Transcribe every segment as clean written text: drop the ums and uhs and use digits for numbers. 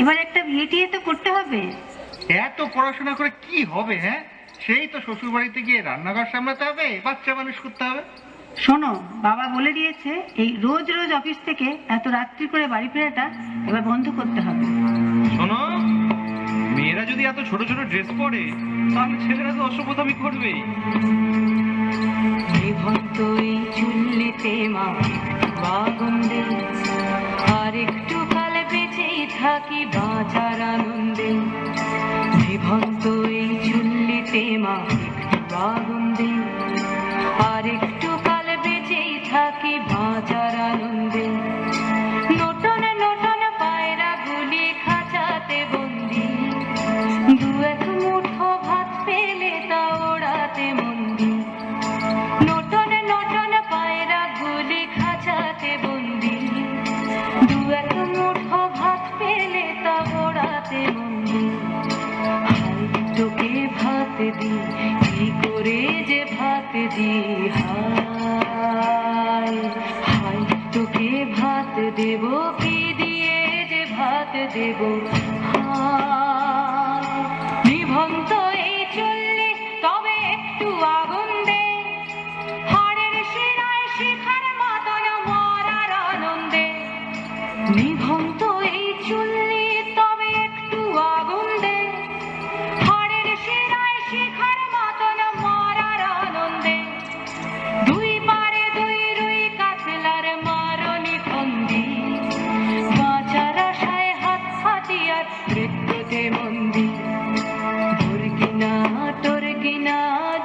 এবার একটা বিয়ে টিয়ে তো করতে হবে। এত পড়াশোনা করে কি হবে? হ্যাঁ, সেই তো শ্বশুর বাড়িতে গিয়ে রান্নাঘর সামলাতে হবে, বাচ্চা মানুষ করতে হবে। শোনো, বাবা বলে দিয়েছে এই রোজ রোজ অফিস থেকে এত রাত্রি করে বাড়ি ফেরাটা এবার বন্ধ করতে হবে। শোনো, মেয়েরা যদি এত ছোট ছোট ড্রেস পরে তাহলে ছেলেরা তো অসভ্যতামি করবেই। এই চুল্লিতে মা বাগন্দে, আর একটু কাল বেঁচেই থাকি বাঁচার আনন্দে। জীবন্ত এই চুল্লিতে মা বাগন্দে, আর একটু কাল বেঁচেই থাকি বাঁচার আনন্দে। নতুন নতুন পায়রা গুলি খাঁচাতে বন্দি, দু এক মুঠো ভাত পেলে তা ওড়াতে মন্দি। নতুন নতুন পায়রা গুলি খাঁচাতে বন্দি, দু এক মুঠো ভাত পেলে তা ওড়াতে মন্দি। হাই তোকে ভাত দি, কি করে যে ভাত দি, হাই হাই তোকে ভাত দেব, কি দিয়ে যে ভাত দেব। নিভন্ত এই চুল্লি তবে একটু আগুন দে, হাড়ের শিরায় শিখার মতন মরার আনন্দে। নিভন্ত এই চুল্লি তবে একটু আগুন দে, হাড়ের শিরায় শিখার মতন মরার আনন্দে। দুই পারে দুই রুই কাতলার মারনি ফন্দি, বাঁচার আশায় হাত হাতিয়ার মৃত্যুতে মন্দি। তোর কিনা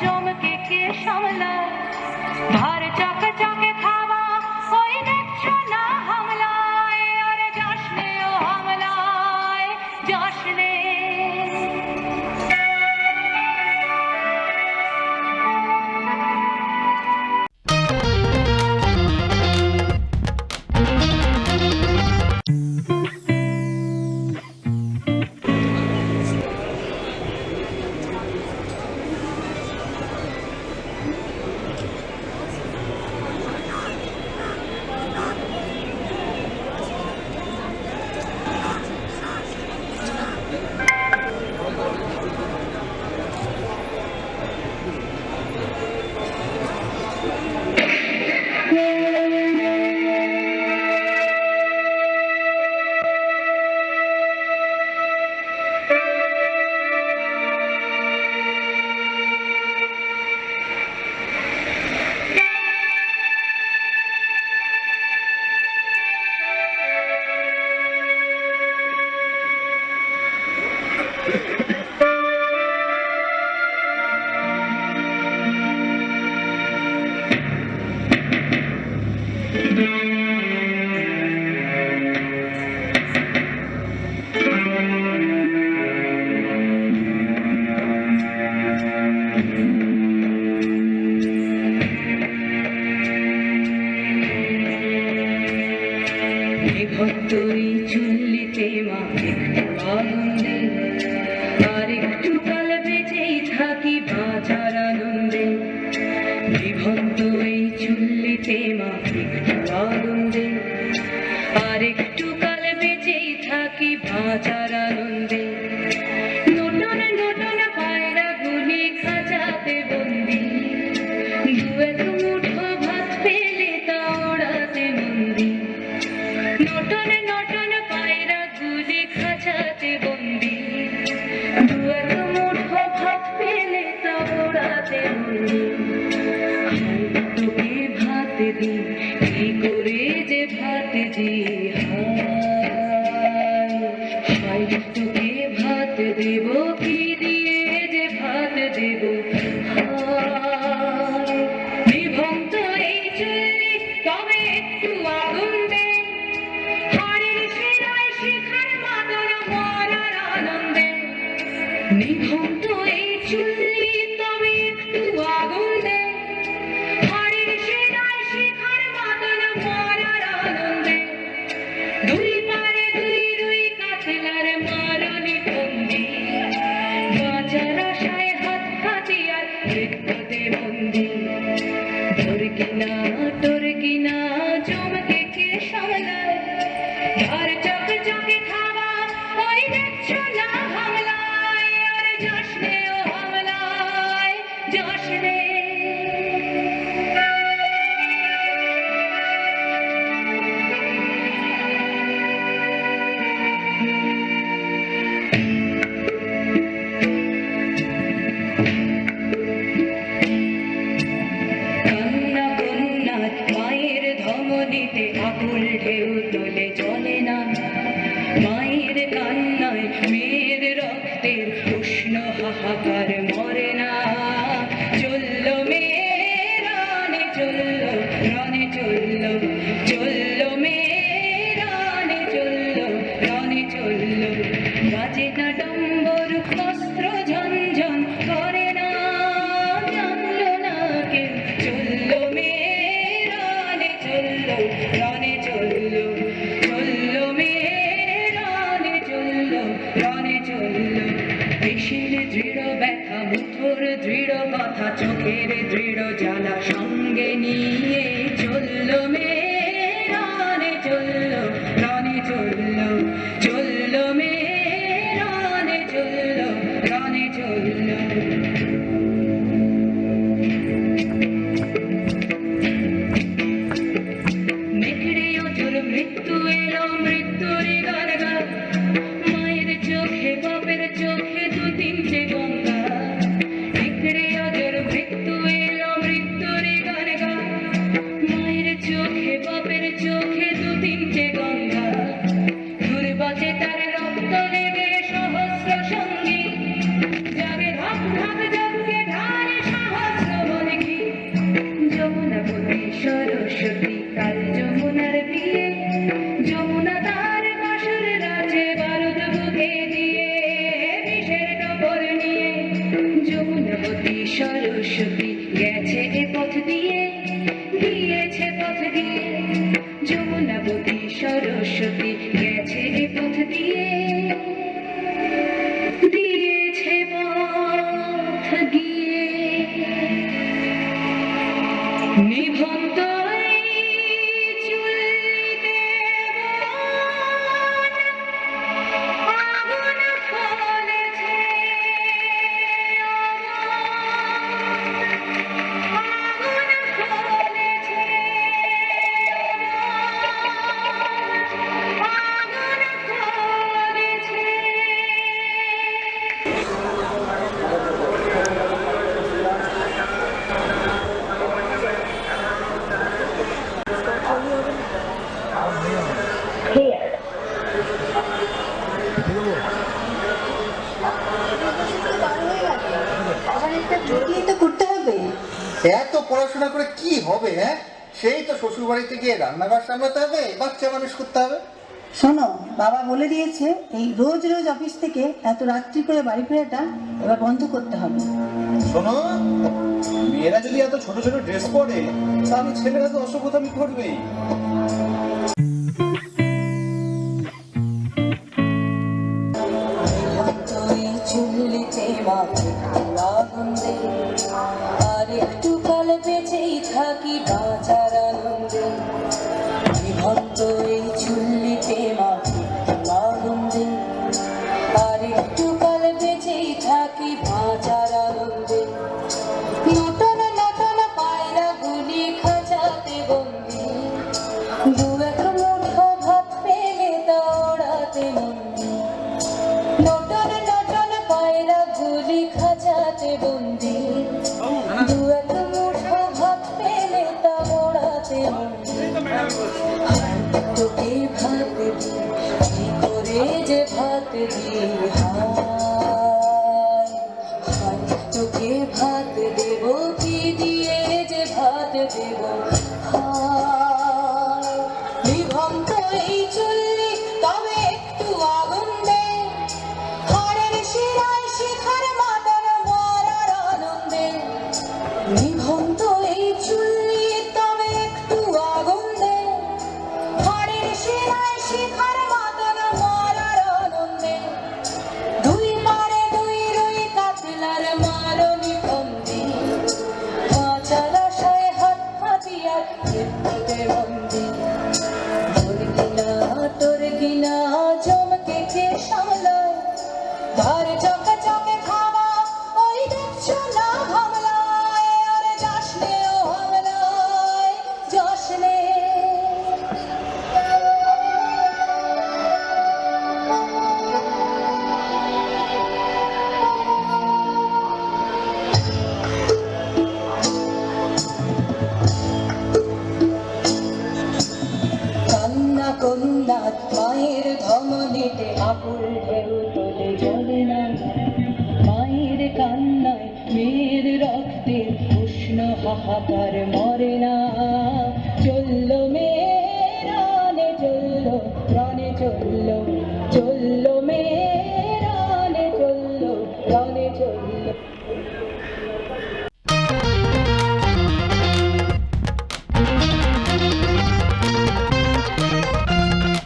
জমকে কে সামলায়, ধার চকে চকে খাওয়া ওই দেখছো না হামলায়। আরে যাসনে ও হামলায়, যাসনে। নিভন্ত এই চুল্লিতে মা একটু আগুন দে, আর একটু কাল বেঁচেই থাকি বাঁচার আনন্দে। নিভন্ত এই চুল্লিতে মা একটু আগুন দে, আর একটু কাল বেঁচেই থাকি বাঁচার আনন্দে। নতুন নতুন পায়রা গুলি খাঁচাতে বন্দি, দু এক মুঠো ভাত পেলে তা ওড়াতে মন্দি। নতুন নতুন পায়রা গুলি খাঁচাতে বন্দি, দু এক মুঠো ভাত পেলে তা ওড়াতে মন্দি। হাই তোকে ভাত দি, কি করে যে ভাত দি, হাই হাই তোকে ভাত দেব, কি দিয়ে যে ভাত দেব। নিভন্ত এই চুল্লি তবে একটু আগুন দে, হাড়ের শিরায় শিখার মতন মরার আনন্দে। নিভন্ত এই চুল্লি তবে একটু আগুন দে, হাড়ের শিরায় শিখার মতন মরার আনন্দে। দুই পারে দুই রুই কাতলার মারনি ফন্দি, বাঁচার আশায় হাত হাতিয়ার মৃত্যুতে বন্দি। তোর কিনা জম যে আকুল ঢেউ তোলে জলে না, মায়ের কান্নায় মেয়ের রক্তের উষ্ণ হাহাকার মরে না। চললো মেয়ে রানে চললো, রানে চললো, চললো মেয়ে রানে চললো, রানে চললো। বাজে না ডম্বর অস্ত্র ঝনঝন করে না, জানলো না কেউ। চললো মেয়ে রানে চললো, রানে চললো, চললো মেয়ে রানে চললো, রানে চললো। পেশির দৃঢ় ব্যথা, মুঠোর দৃঢ় কথা, চোখের দৃঢ় জ্বালা সঙ্গে নিয়ে চললো মেয়ে রানে চললো, রানে চললো, চললো মেয়ে রানে চললো, রানে চললো। নেকড়ে অজর মৃত্যু এলো, মৃত্যুর গান গা, মায়ের চোখে বাপের চোখে দু তিনটে গঙ্গা। নেকড়ে অজর মৃত্যু এলো, মৃত্যুর গান গা, মায়ের চোখে বাপের চোখে দু তিনটে গঙ্গা। দূর বাজে তার রক্ত লেগে সহস্র সঙ্গী, জাগে ধাক ধাক যজ্ঞে ধারে সহস্র বনকি। যমুনাবতী সরস্বতী কাল যমুনার বিয়ে, যমুনা তার বাসর রাজে বারুদ বুকে দিয়ে, বিষের টপর নিয়ে। যমুনাবতী সরস্বতী গেছে এ পথ দিয়ে, দিয়েছে পথ দিয়ে। যমুনাবতী সরস্বতী গেছে এ পথ দিয়ে, দিয়েছে পথ গিয়ে। নিভন্ত এই চুল্লিতে আগুন ফলেছে, আগুন ফলেছে, আগুন ফলেছে। তো করতে হবে। এত পড়াশোনা করে কি হবে? হ্যাঁ, সেই তো শ্বশুর বাড়িতে গিয়ে রান্নাঘর সামলাতে হবে, বাচ্চা মানুষ করতে হবে। শোনো, বাবা বলে দিয়েছে এই রোজ রোজ অফিস থেকে এত রাত্রি করে বাড়ি ফেরাটা এবার বন্ধ করতে হবে। শোনো, মেয়েরা যদি এত ছোট ছোট ড্রেস পরে তাহলে ছেলেরা তো অসভ্যতামি করবেই। চুল্লিতে মাঝে আগুন দে, আর একটু কাল বেঁচেই থাকি বাঁচার আনন্দে। নিভন্ত এই চুল্লিতে মাঝে আগুন দে, আর একটু কাল বেঁচেই থাকি বাঁচার আনন্দে। নটন নটন পায়রা গুলি খাঁচাতে বন্দি, দু এক মুঠো ভাত পেলে তা ওড়াতে মন্দি। নটন নটন পায়রা গুলি খাঁচাতে বন্দি, দু এক মুঠো ভাত পেলে তা ওড়াতে মন্দি। তোকে ভাত দি, কি করে যে ভাত দি, হায় হায়। তোকে ভাত দেব, কি দিয়ে যে ভাত দেব, হায়। নিভন্ত এই চুল্লি তবে একটু আগুন দে, হাড়ের শিরায় শিখার মাতার মারার আনন্দে। নিভন্ত এই চুল্লি তবে একটু আগুন দে, হাড়ের শিরায় শিখার মাতার মারার আনন্দে। দুই কন্যা মায়ের ধমনীতে আকুল ঢেউ তোলে জলে না মায়ের কান্নায় মেয়ের রক্তে উষ্ণ হাহাকার মরে